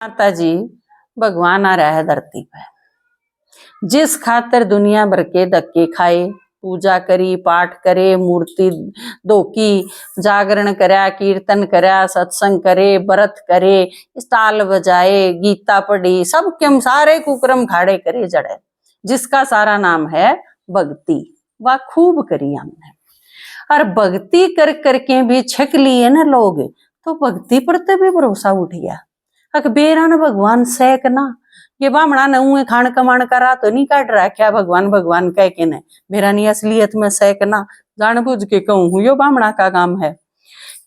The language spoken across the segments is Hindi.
माता जी भगवान आ रहा है धरती पे, जिस खातर दुनिया भर के धक्के खाए, पूजा करी, पाठ करे, मूर्ति धोकी, जागरण करया, कीर्तन करया, सत्संग करे, व्रत करे, ताल बजाए, गीता पढ़ी, सब के सारे कुक्रम खाड़े करे जड़े, जिसका सारा नाम है भक्ति। वह खूब करी हमने, और भक्ति कर करके भी छक लिए ना लोग, तो भक्ति पर तो भी भरोसा उठ गया। अकबेरा न भगवान सैक ना, ये बामणा न खान कमान करा तो नहीं काट रहा क्या भगवान भगवान कह के ने, मेरा नहीं असलियत में सैक ना, जानबूझ के कहूं यो बामणा का काम है।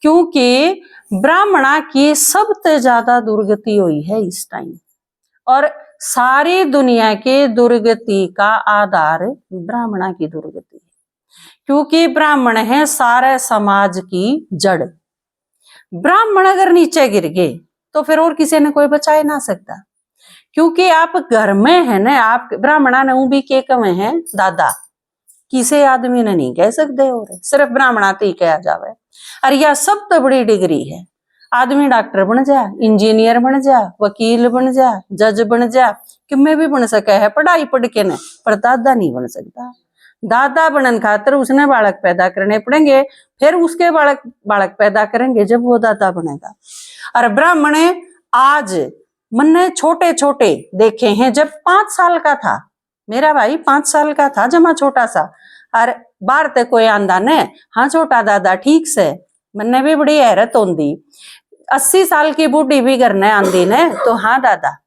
क्योंकि ब्राह्मणा की सबसे ज्यादा दुर्गति हुई है इस टाइम, और सारी दुनिया के दुर्गति का आधार ब्राह्मणा की दुर्गति है, क्योंकि ब्राह्मण है सारे समाज की जड़। ब्राह्मण अगर नीचे गिर गए तो फिर और किसी ने कोई बचा ना सकता, क्योंकि आप घर में है ना, आप ब्राह्मणा ने भी के कमे हैं दादा, किसी आदमी ने नहीं कह सकते, और सिर्फ ब्राह्मणा ही कहा जावे। और यह सब तो बड़ी डिग्री है, आदमी डॉक्टर बन जा, इंजीनियर बन जा, वकील बन जा, जज बन जा, किमें भी बन सके है पढ़ाई पढ़ के ने, पर दादा नहीं बन सकता। दादा बनन खातर उसने बालक पैदा करने पड़ेंगे, फिर उसके बालक पैदा करेंगे जब वो दादा बनेगा। और ब्राह्मण आज मैंने छोटे छोटे देखे हैं, जब 5 साल का था मेरा भाई, 5 साल का था जमा छोटा सा, और बाहर तक कोई आंदा ने, हाँ छोटा दादा ठीक से, मैंने भी बड़ी हैरत होंदी। 80 साल की बूढ़ी भी करने आंदी ने तो हाँ दादा।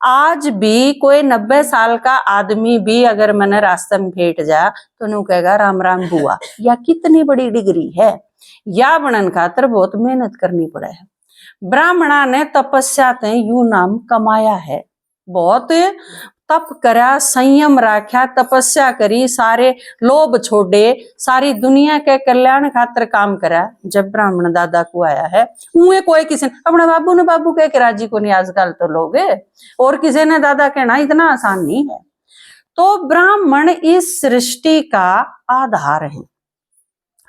आज भी कोई 90 साल का आदमी भी अगर मैंने रास्ते में भेंट जा तो नू कहेगा राम राम बुआ। या कितनी बड़ी डिग्री है, या बनन खातर बहुत मेहनत करनी पड़े है। ब्राह्मणा ने तपस्या ते यू नाम कमाया है, बहुत तप करा, संयम रखा, तपस्या करी, सारे लोभ छोड़े, सारी दुनिया के कल्याण खातर काम करा। जब ब्राह्मण दादा को आया है, उन्हें कोई किसी अपने बाबू ने बाबू कह के राजी को नहीं आजकल तो लोग, और किसी ने दादा कहना इतना आसान नहीं है। तो ब्राह्मण इस सृष्टि का आधार है,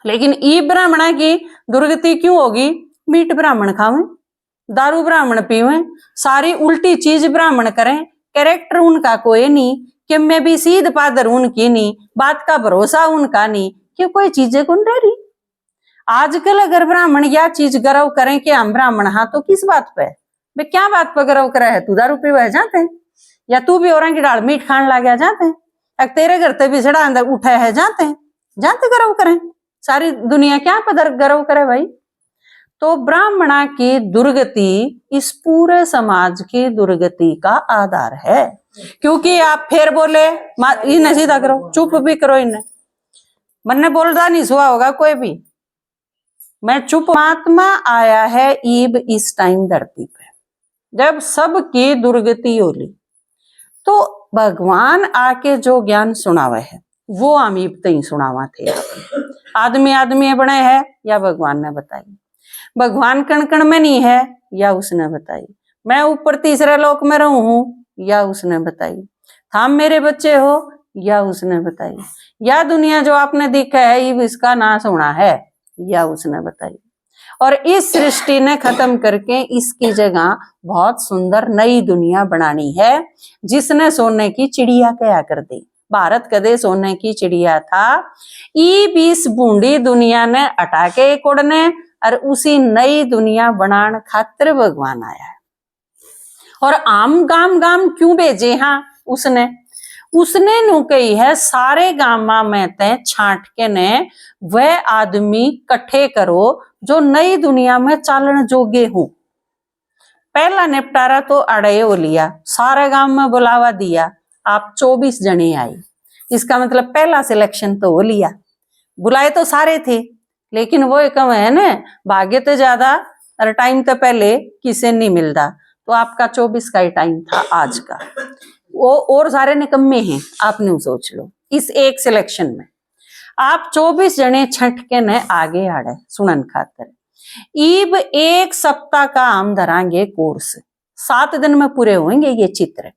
लेकिन ई ब्राह्मणा की दुर्गति क्यों होगी? मीट ब्राह्मण खावे, दारू ब्राह्मण पीवे, सारी उल्टी चीज ब्राह्मण करें, कैरेक्टर उनका कोई नहीं, कि मैं भी सीध पादर उनकी नहीं, बात का भरोसा उनका नहीं, कि कोई चीजें कौन रह रही। आजकल अगर ब्राह्मण यह चीज गर्व करें कि हम ब्राह्मण, हाँ तो किस बात पे, वे क्या बात पर गर्व करे है? तू दारू पीवे जाते हैं, या तू भी और की डाल मीट खान ला गया जाते हैं, तेरे घर ते भी सड़ा अंदर उठे है जाते हैं, जाते गर्व करें, सारी दुनिया क्या पर गर्व करे भाई। तो ब्राह्मणा की दुर्गति इस पूरे समाज की दुर्गति का आधार है। क्योंकि आप फिर बोले इन्हें सीधा करो, चुप भी करो, इन्हें मन बोलता नहीं सुहा होगा कोई भी, मैं चुप। महात्मा आया है ईब इस टाइम धरती पे, जब सबकी दुर्गति होली, तो भगवान आके जो ज्ञान सुनावे है वो हम ईब तई सुनावा थे। आदमी आदमी बने है या भगवान ने बताई, भगवान कण कण में नहीं है या उसने बताई, मैं ऊपर तीसरे लोक में रहूं हूं या उसने बताई, थाम मेरे बच्चे हो या उसने बताई, या दुनिया जो आपने देखा है ये इसका नाश होना है या उसने बताई। और इस सृष्टि ने खत्म करके इसकी जगह बहुत सुंदर नई दुनिया बनानी है, जिसने सोने की चिड़िया कया कर दी। भारत कदे सोने की चिड़िया था, ई 20 बूंदी दुनिया ने हटा के कोड़ने, और उसी नई दुनिया बनाने खातिर भगवान आया है। और आम गाम गाम क्यों भेजे? हाँ उसने नु कही है सारे गामा में ते छांट के ने वह आदमी कट्ठे करो जो नई दुनिया में चालन जोगे हो। पहला निपटारा तो अड़े हो लिया, सारे गांव में बुलावा दिया, आप 24 जने आए, इसका मतलब पहला सिलेक्शन तो हो लिया। बुलाए तो सारे थे, लेकिन वो एक है ना, भाग्य तो ज्यादा और टाइम तो पहले किसे नहीं मिलता, तो आपका 24 का ही टाइम था आज का, वो और सारे निकम्मे हैं, आपने सोच लो इस एक सिलेक्शन में आप 24 जने छठ के न आगे आड़े सुनन खातर। ईब 1 सप्ताह का हम धरांगे कोर्स, 7 दिन में पूरे होंगे ये चित्र।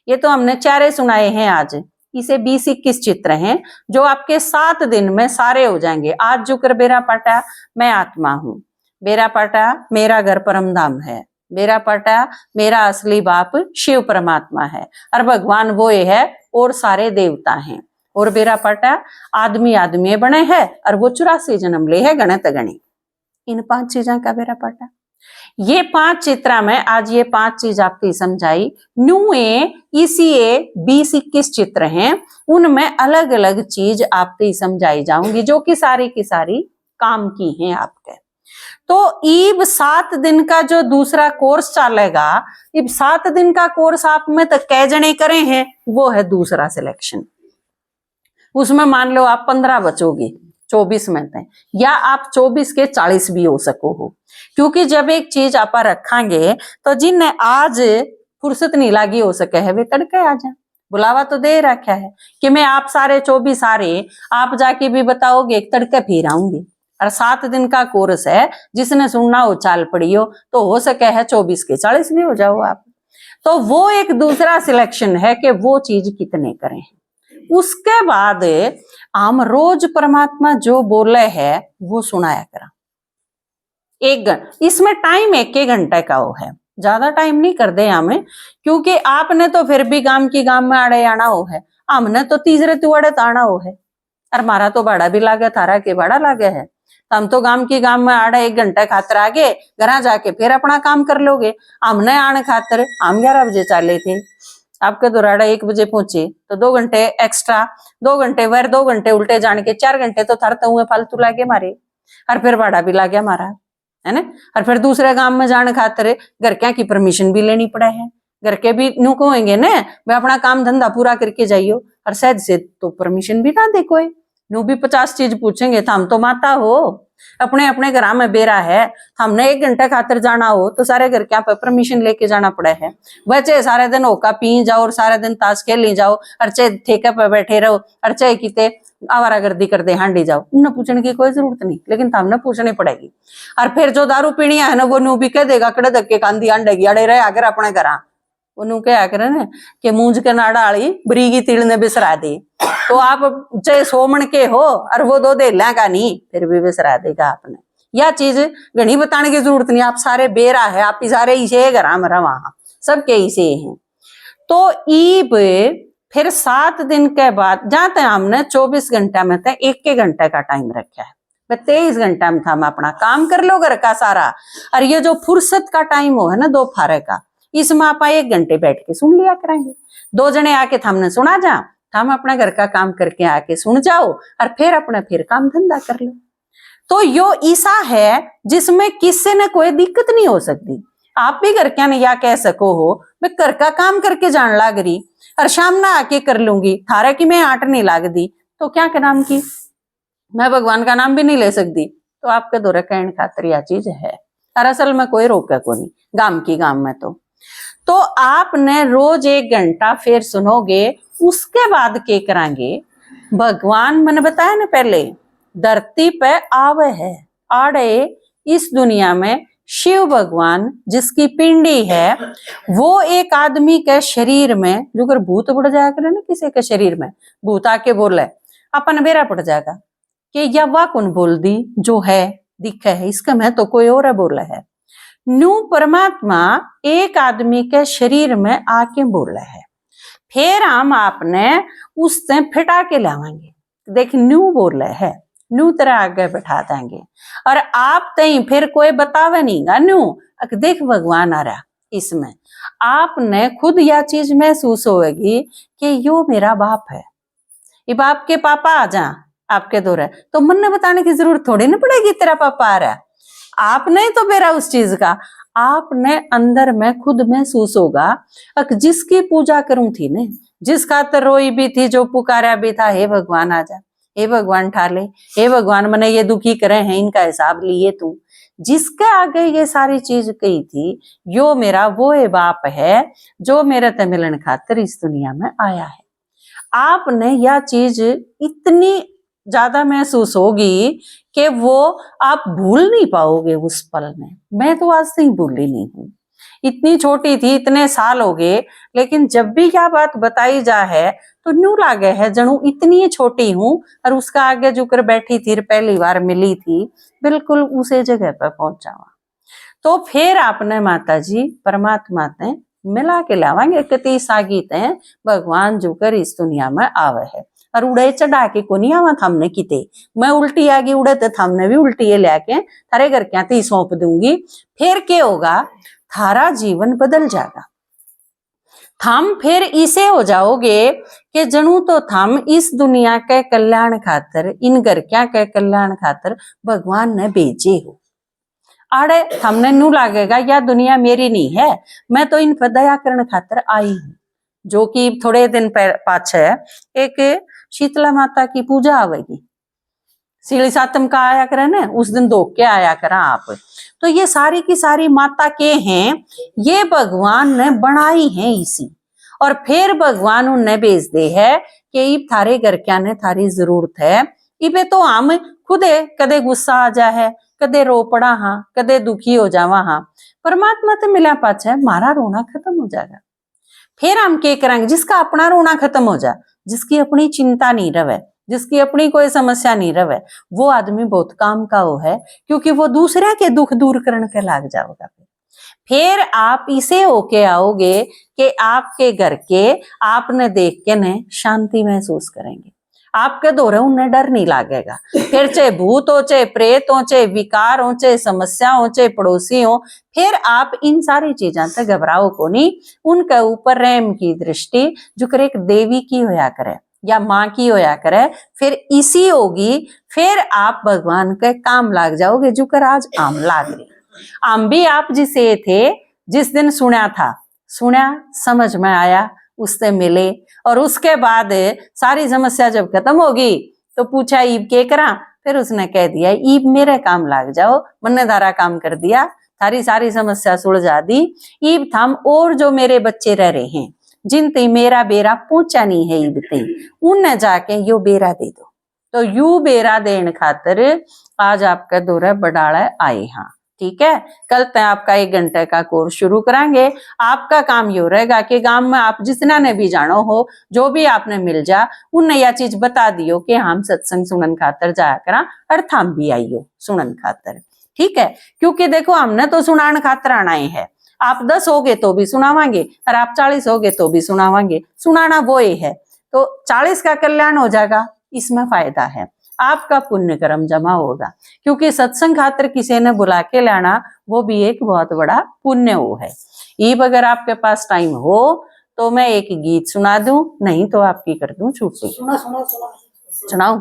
ये तो हमने 4 सुनाए हैं आज, इसे 20-21 चित्र हैं जो आपके 7 दिन में सारे हो जाएंगे। आज जो कर बेरा पाटा मैं आत्मा हूं, बेरा पाटा मेरा घर परम धाम है, मेरा पटा मेरा असली बाप शिव परमात्मा है और भगवान वो है और सारे देवता हैं। और मेरा पटा आदमी आदमी बने है और वो 84 जन्म ले है गणत गणी। इन 5 चीजों का मेरा पटा। ये 5 चित्रा में आज ये 5 चीज आपकी समझाई। न्यूए इसीए 20-21 चित्र हैं, उनमें अलग अलग चीज आपकी समझाई जाऊंगी जो कि सारी की सारी काम की हैं आपके। तो इब 7 दिन का जो दूसरा कोर्स चलेगा, इब 7 दिन का कोर्स आप में तो कै जने करे हैं, वो है दूसरा सिलेक्शन। उसमें मान लो आप 15 बचोगे 24 में थे, या आप 24 के 40 भी हो सको हो। क्योंकि जब एक चीज आप रखेंगे तो जिन्हें आज फुर्सत नहीं लगी हो सके है वे तड़के आ जाए। बुलावा तो दे रखा है कि मैं आप सारे 24 सारे आप जाके भी बताओगे एक तड़के फिर आऊंगी। और 7 दिन का कोर्स है, जिसने सुनना हो चाल पड़ी हो हो सके है 24 के 40 भी हो जाओ आप। तो वो एक दूसरा सिलेक्शन है कि वो चीज कितने करें। उसके बाद हम रोज परमात्मा जो बोले है वो सुनाया करा। 1 घंटा इसमें टाइम 1 घंटे का हो है, ज्यादा टाइम नहीं कर दे हमें, क्योंकि आपने तो फिर भी गांव की गांव में आड़े आना हो है, हमने तो तीसरे तुआड़े आना हो है। और मारा तो बड़ा भी लागे, थारा के बड़ा लागे है, तो हम तो गांव की गांव में आड़े 1 घंटे खातर आगे घर जाके फिर अपना काम कर लोगे। हमने आने खातर हम 11 बजे चाले थे, आपके दोराड़ा 1 बजे पहुंचे तो 2 घंटे एक्स्ट्रा, 2 घंटे वर 2 घंटे उल्टे जाने के 4 घंटे तो थरते हुए फालतू लागे मारे। और फिर भाड़ा भी लागे हमारा, है ना। और फिर दूसरे गांव में जाने खातिर घर क्या की परमिशन भी लेनी पड़ा है। घर के भी नु कहेंगे ना मैं अपना काम धंधा पूरा करके जाइयो, और शायद से तो परमिशन भी ना दे कोई, नु भी 50 चीज पूछेंगे। तो हम तो माता हो, अपने अपने घर में बेरा है, हमने 1 घंटे खातिर जाना हो तो सारे घर क्या परमिशन लेके जाना पड़ा है। बच्चे सारे दिन होका पी जाओ और सारे दिन ताश खेल ली जाओ, और चाहे ठेके पर बैठे रहो, और चाहे किते आवारागर्दी कर दे हांडी जाओ, उन्हें पूछने की कोई जरूरत नहीं, लेकिन हमने पूछनी पड़ेगी। और फिर जो दारू पीनी है ना वो नू भी कह देगा कड़े धक्के कांदी अंडेगी अड़े रहे अगर अपने घर उन्होंने क्या करे ना कि मूंज के नाड़ा आली बरीगी तिल ने बिसरा दे, तो आप चाहे 100 मन के हो और वो 2 दे का नहीं फिर भी बिसरा देगा आपने। यह चीज घनी बताने की जरूरत नहीं, आप सारे बेरा है, आप सारे इसे घर में रहा सबके इसे हैं। तो ईब फिर 7 दिन के बाद जाते हमने 24 घंटा में थे 1 घंटे का टाइम रखा है, 23 घंटा में था हम अपना काम कर लो घर का सारा। और ये जो फुर्सत का टाइम हो है ना दोपहर का, इसमें आप 1 घंटे बैठ के सुन लिया करेंगे। 2 जने आके हमने सुना जा, हम अपना घर का काम करके आके सुन जाओ और फिर अपना फिर काम धंधा कर लो। तो यो ईसा है जिसमें किसी ने कोई दिक्कत नहीं हो सकती। आप भी घर क्या नहीं या कह सको हो मैं घर का काम करके जान लाग रही और शाम ना आके कर लूंगी, थारा की मैं आट नहीं लाग दी तो क्या के नाम की मैं भगवान का नाम भी नहीं ले सकती। तो आपके दौरे कहने खातिर यह चीज है, और असल में कोई रोके को नहीं गांव की गांव में। तो आपने रोज 1 घंटा फिर सुनोगे। उसके बाद क्या करांगे, भगवान मैंने बताया ना पहले धरती पे आवे है आड़े इस दुनिया में शिव भगवान जिसकी पिंडी है, वो एक आदमी के शरीर में जो अगर भूत बढ़ जाया करे ना किसी के शरीर में, भूत आके बोले अपन बेरा पड़ जाएगा कि या वाह कौन बोल दी जो है दिखा है इसका मैं तो कोई और बोला है। न्यू परमात्मा एक आदमी के शरीर में आके बोला है, फिर हम आपने उससे फिटा के लावांगे। देख न्यू बोला है, न्यू तरह आगे बैठा देंगे और आप तई फिर कोई बतावे नहीं गा न्यू देख भगवान आ रहा। इसमें आपने खुद यह चीज महसूस होगी कि यो मेरा बाप है, ये बाप के पापा आ जा आपके दौरे, तो मन ने बताने की जरूरत थोड़ी ना पड़ेगी तेरा पापा आ रहा। आपने तो बेरा उस चीज का आपने अंदर में खुद महसूस होगा। जिसकी पूजा करूं थी ने, जिस खातर रोई भी थी, जो पुकारा भी था हे भगवान आ जा, हे भगवान ठाले, हे भगवान मने ये दुखी करे हैं इनका हिसाब लिए तू, जिसके आगे ये सारी चीज कही थी यो मेरा वो है बाप है जो मेरे ते मिलन खातिर इस दुनिया में आया है। आपने यह चीज इतनी ज्यादा महसूस होगी कि वो आप भूल नहीं पाओगे उस पल में। मैं तो आज तक भूली नहीं हूँ, इतनी छोटी थी इतने साल हो गए, लेकिन जब भी क्या बात बताई जा है तो न्यू लागे है जनू इतनी छोटी हूँ और उसका आगे जुकर बैठी थी पहली बार मिली थी बिल्कुल उसे जगह पर पहुंचा। तो फिर आपने माता जी परमात्मा ते मिला के लावांगे। कति सागीत है भगवान जुकर इस दुनिया में आवे है और उड़े चढ़ा के को नहीं आवा थामने किते। मैं उल्टी आ गई उड़े तो थामने भी उल्टी लेके थारे घर क्या ती सौंप दूंगी। फिर क्या होगा, थारा जीवन बदल जाएगा। थम फिर इसे हो जाओगे कि जनू तो थम इस दुनिया के कल्याण खातर, इन घर क्या के कल्याण खातर भगवान ने भेजे हो। आड़े हमने नू लागेगा या दुनिया मेरी नहीं है, मैं तो इन पर दया करने खातर आई हूं। जो कि थोड़े दिन पाछे एक शीतला माता की पूजा आवेगी, सीढ़ी सातम का आया करे ना, उस दिन धोख के आया करा आप। तो ये सारी की सारी माता के हैं, ये भगवान ने बनाई है इसी। और फिर भगवान उन्हें भेज दे है कि इब थारे घर क्या ने थारी जरूरत है। इबे तो हम खुदे कदे गुस्सा आ जा है, कदे रो पड़ा हाँ, कदे दुखी हो जावा हाँ। परमात्मा तो मिला पाछे मारा रोना खत्म हो जाएगा। फिर हम क्या करेंगे, जिसका अपना रोना खत्म हो जाए, जिसकी अपनी चिंता नहीं रहे, जिसकी अपनी कोई समस्या नहीं रहे, वो आदमी बहुत काम का वो है, क्योंकि वो दूसरे के दुख दूर करने के लाग जाओगा। फिर आप इसे होके आओगे कि आपके घर के आपने देख के ने शांति महसूस करेंगे। आपके दौरे उन्हें डर नहीं लागेगा। फिर चाहे भूत हो, चाहे प्रेत हो, चाहे विकार हो, चाहे समस्या हो, चाहे पड़ोसी हो, फिर आप इन सारी चीजों से घबराओ को नहीं। उनके ऊपर प्रेम की दृष्टि जो करे एक देवी की होया करे या माँ की होया करे, फिर इसी होगी। फिर आप भगवान के काम लाग जाओगे। जो कर आज आम लाग रही, आम भी आप जिसे थे, जिस दिन सुना था, सुना समझ में आया, उससे मिले, और उसके बाद सारी समस्या जब खत्म होगी तो पूछा ईब के करा, फिर उसने कह दिया ईब मेरे काम लाग जाओ, मैंने धारा काम कर दिया, थारी सारी समस्या सुलझा दी। ईब थम और जो मेरे बच्चे रह रहे हैं, जिन ते मेरा बेरा पहुंचा नहीं है ईब ते, उन्हें जाके यो बेरा दे दो। तो यू बेरा देने खातिर आज आपका दौरा बडाला आए। हाँ ठीक है, कल तक आपका 1 घंटे का कोर्स शुरू करांगे। आपका काम यो रहेगा कि गांव में आप जितना ने भी जानो हो, जो भी आपने मिल जा, उन्हें यह चीज बता दियो कि हम सत्संग सुनन खातर जाया करा, और थम भी आइयो सुनन खातर। ठीक है, क्योंकि देखो हमने तो सुनान खातर आना ही है। आप 10 होगे तो भी सुनावांगे, और आप 40 होगे तो भी सुनावांगे। सुनाना वो ही है, तो 40 का कल्याण हो जाएगा, इसमें फायदा है, आपका पुण्य कर्म जमा होगा। क्योंकि सत्संग खातर किसी ने बुला के लाना, वो भी एक बहुत बड़ा पुण्य वो है। ईब अगर आपके पास टाइम हो तो मैं एक गीत सुना दूं, नहीं तो आपकी कर दूं छुट्टी। सुनाऊं?